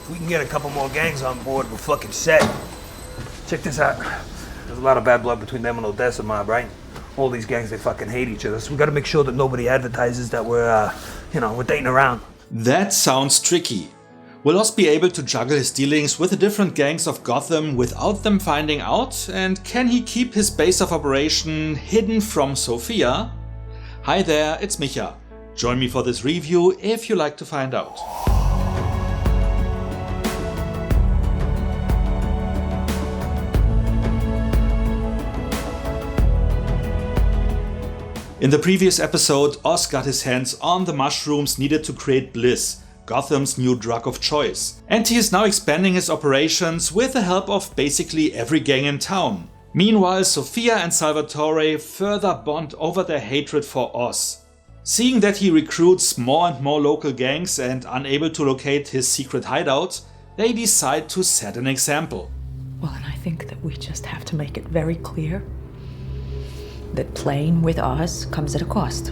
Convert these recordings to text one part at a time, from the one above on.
If we can get a couple more gangs on board, we're fucking set. Check this out. There's a lot of bad blood between them and Odessa mob, right? All these gangs, they fucking hate each other, so we gotta make sure that nobody advertises that we're dating around. That sounds tricky. Will Oz be able to juggle his dealings with the different gangs of Gotham without them finding out? And can he keep his base of operation hidden from Sofia? Hi there, it's Micha. Join me for this review if you like to find out. In the previous episode, Oz got his hands on the mushrooms needed to create Bliss, Gotham's new drug of choice. And he is now expanding his operations with the help of basically every gang in town. Meanwhile, Sofia and Salvatore further bond over their hatred for Oz. Seeing that he recruits more and more local gangs and unable to locate his secret hideout, they decide to set an example. Well, and I think that we just have to make it very clear that playing with Oz comes at a cost.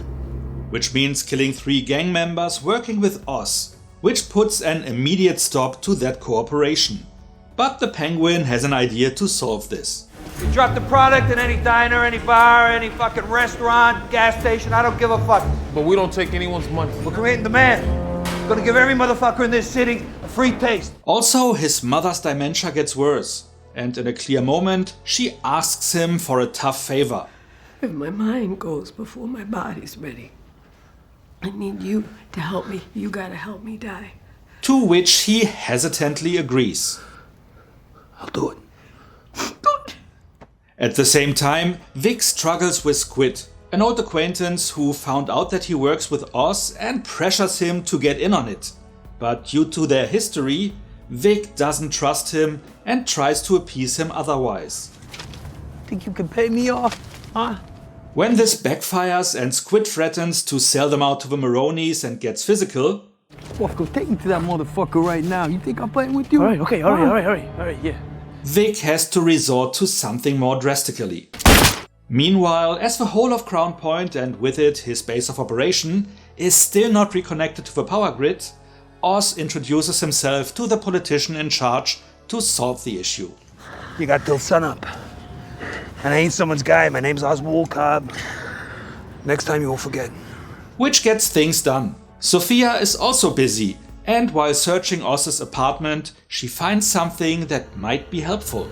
Which means killing 3 gang members working with Oz, which puts an immediate stop to that cooperation. But the Penguin has an idea to solve this. You drop the product in any diner, any bar, any fucking restaurant, gas station, I don't give a fuck. But we don't take anyone's money. We're creating demand. Gonna give every motherfucker in this city a free taste. Also, his mother's dementia gets worse, and in a clear moment, she asks him for a tough favor. If my mind goes before my body's ready, I need you to help me. You gotta help me die. To which he hesitantly agrees. I'll do it. At the same time, Vic struggles with Squid, an old acquaintance who found out that he works with Oz and pressures him to get in on it. But due to their history, Vic doesn't trust him and tries to appease him otherwise. Think you can pay me off, huh? When this backfires and Squid threatens to sell them out to the Maronis and gets physical... Go take me to that motherfucker right now. You think I'm playing with you? Alright, okay, alright, yeah. Vic has to resort to something more drastically. Meanwhile, as the whole of Crown Point and with it his base of operation is still not reconnected to the power grid, Oz introduces himself to the politician in charge to solve the issue. You got till sunup. And I ain't someone's guy, my name's Oswald Cobb. Next time you won't forget. Which gets things done. Sofia is also busy, and while searching Oz's apartment, she finds something that might be helpful.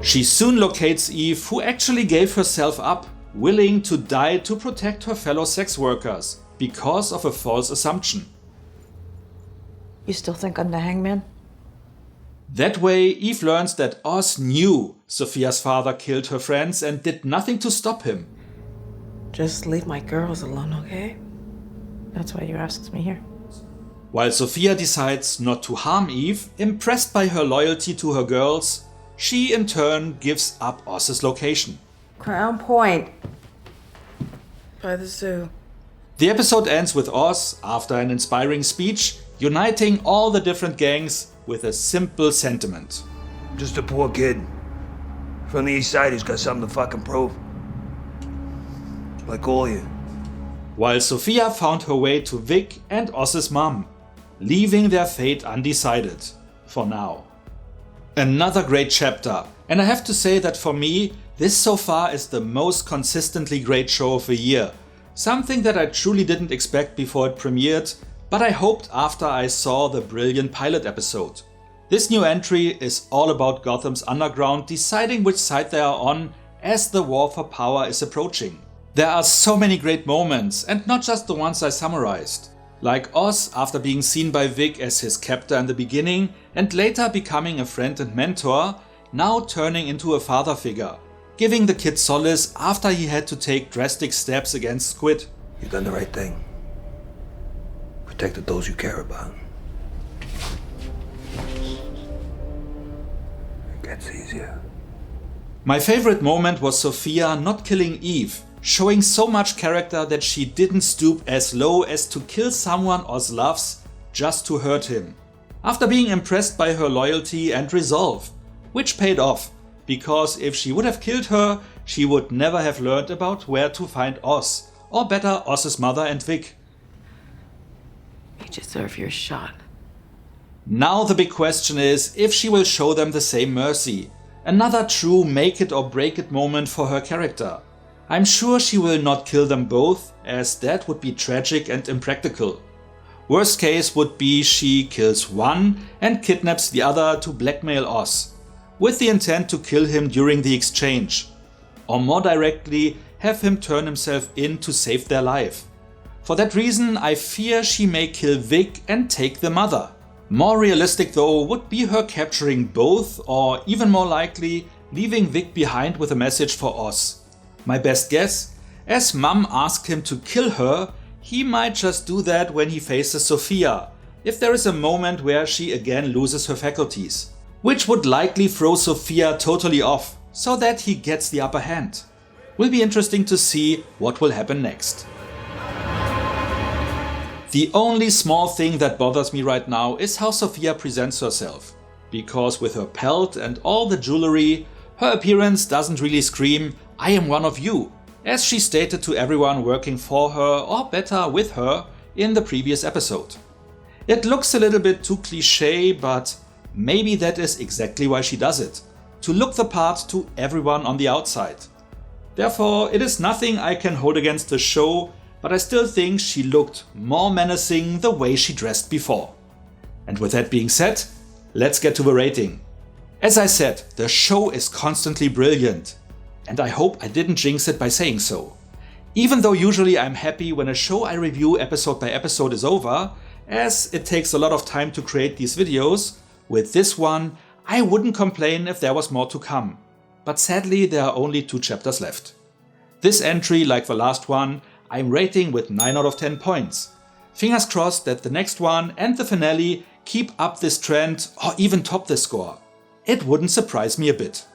She soon locates Eve, who actually gave herself up, willing to die to protect her fellow sex workers, because of a false assumption. You still think I'm the hangman? That way, Eve learns that Oz knew Sofia's father killed her friends and did nothing to stop him. Just leave my girls alone, okay? That's why you asked me here. While Sofia decides not to harm Eve, impressed by her loyalty to her girls, she in turn gives up Oz's location. Crown Point. By the zoo. The episode ends with Oz, after an inspiring speech, uniting all the different gangs with a simple sentiment. Just a poor kid from the east side who's got something to fucking prove. Like all you. While Sofia found her way to Vic and Oz's mom, leaving their fate undecided, for now. Another great chapter, and I have to say that for me, this so far is the most consistently great show of the year. Something that I truly didn't expect before it premiered, but I hoped after I saw the brilliant pilot episode. This new entry is all about Gotham's underground deciding which side they are on as the war for power is approaching. There are so many great moments, and not just the ones I summarized. Like Oz after being seen by Vic as his captor in the beginning and later becoming a friend and mentor, now turning into a father figure, giving the kid solace after he had to take drastic steps against Squid. You've done the right thing. Protected those you care about. It gets easier. My favorite moment was Sofia not killing Eve, showing so much character that she didn't stoop as low as to kill someone Oz loves just to hurt him. After being impressed by her loyalty and resolve, which paid off, because if she would have killed her, she would never have learned about where to find Oz, or better Oz's mother and Vic. you deserve your shot. Now the big question is if she will show them the same mercy. Another true make it or break it moment for her character. I'm sure she will not kill them both, as that would be tragic and impractical. Worst case would be she kills one and kidnaps the other to blackmail Oz, with the intent to kill him during the exchange. Or more directly, have him turn himself in to save their life. For that reason, I fear she may kill Vic and take the mother. More realistic though would be her capturing both, or even more likely, leaving Vic behind with a message for Oz. My best guess, as Mum asked him to kill her, he might just do that when he faces Sofia, if there is a moment where she again loses her faculties, which would likely throw Sofia totally off, so that he gets the upper hand. Will be interesting to see what will happen next. The only small thing that bothers me right now is how Sofia presents herself, because with her pelt and all the jewelry, her appearance doesn't really scream, "I am one of you," as she stated to everyone working for her, or better with her, in the previous episode. It looks a little bit too cliché, but maybe that is exactly why she does it, to look the part to everyone on the outside. Therefore, it is nothing I can hold against the show, but I still think she looked more menacing the way she dressed before. And with that being said, let's get to the rating. As I said, the show is constantly brilliant. And I hope I didn't jinx it by saying so. Even though usually I'm happy when a show I review episode by episode is over, as it takes a lot of time to create these videos, with this one I wouldn't complain if there was more to come. But sadly there are only 2 chapters left. This entry, like the last one, I'm rating with 9 out of 10 points. Fingers crossed that the next one and the finale keep up this trend or even top this score. It wouldn't surprise me a bit.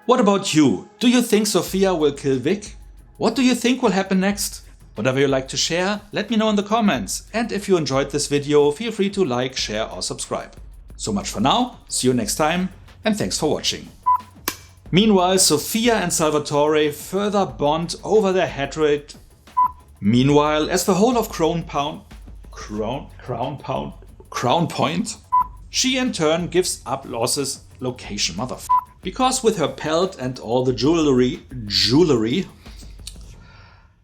What about you? Do you think Sofia will kill Vic? What do you think will happen next? Whatever you like to share, let me know in the comments. And if you enjoyed this video, feel free to like, share or subscribe. So much for now, see you next time, and thanks for watching. Meanwhile, Sofia and Salvatore further bond over their hatred. Meanwhile, as the whole of Crown Point, she in turn gives up Oz's location, because with her pelt and all the jewelry,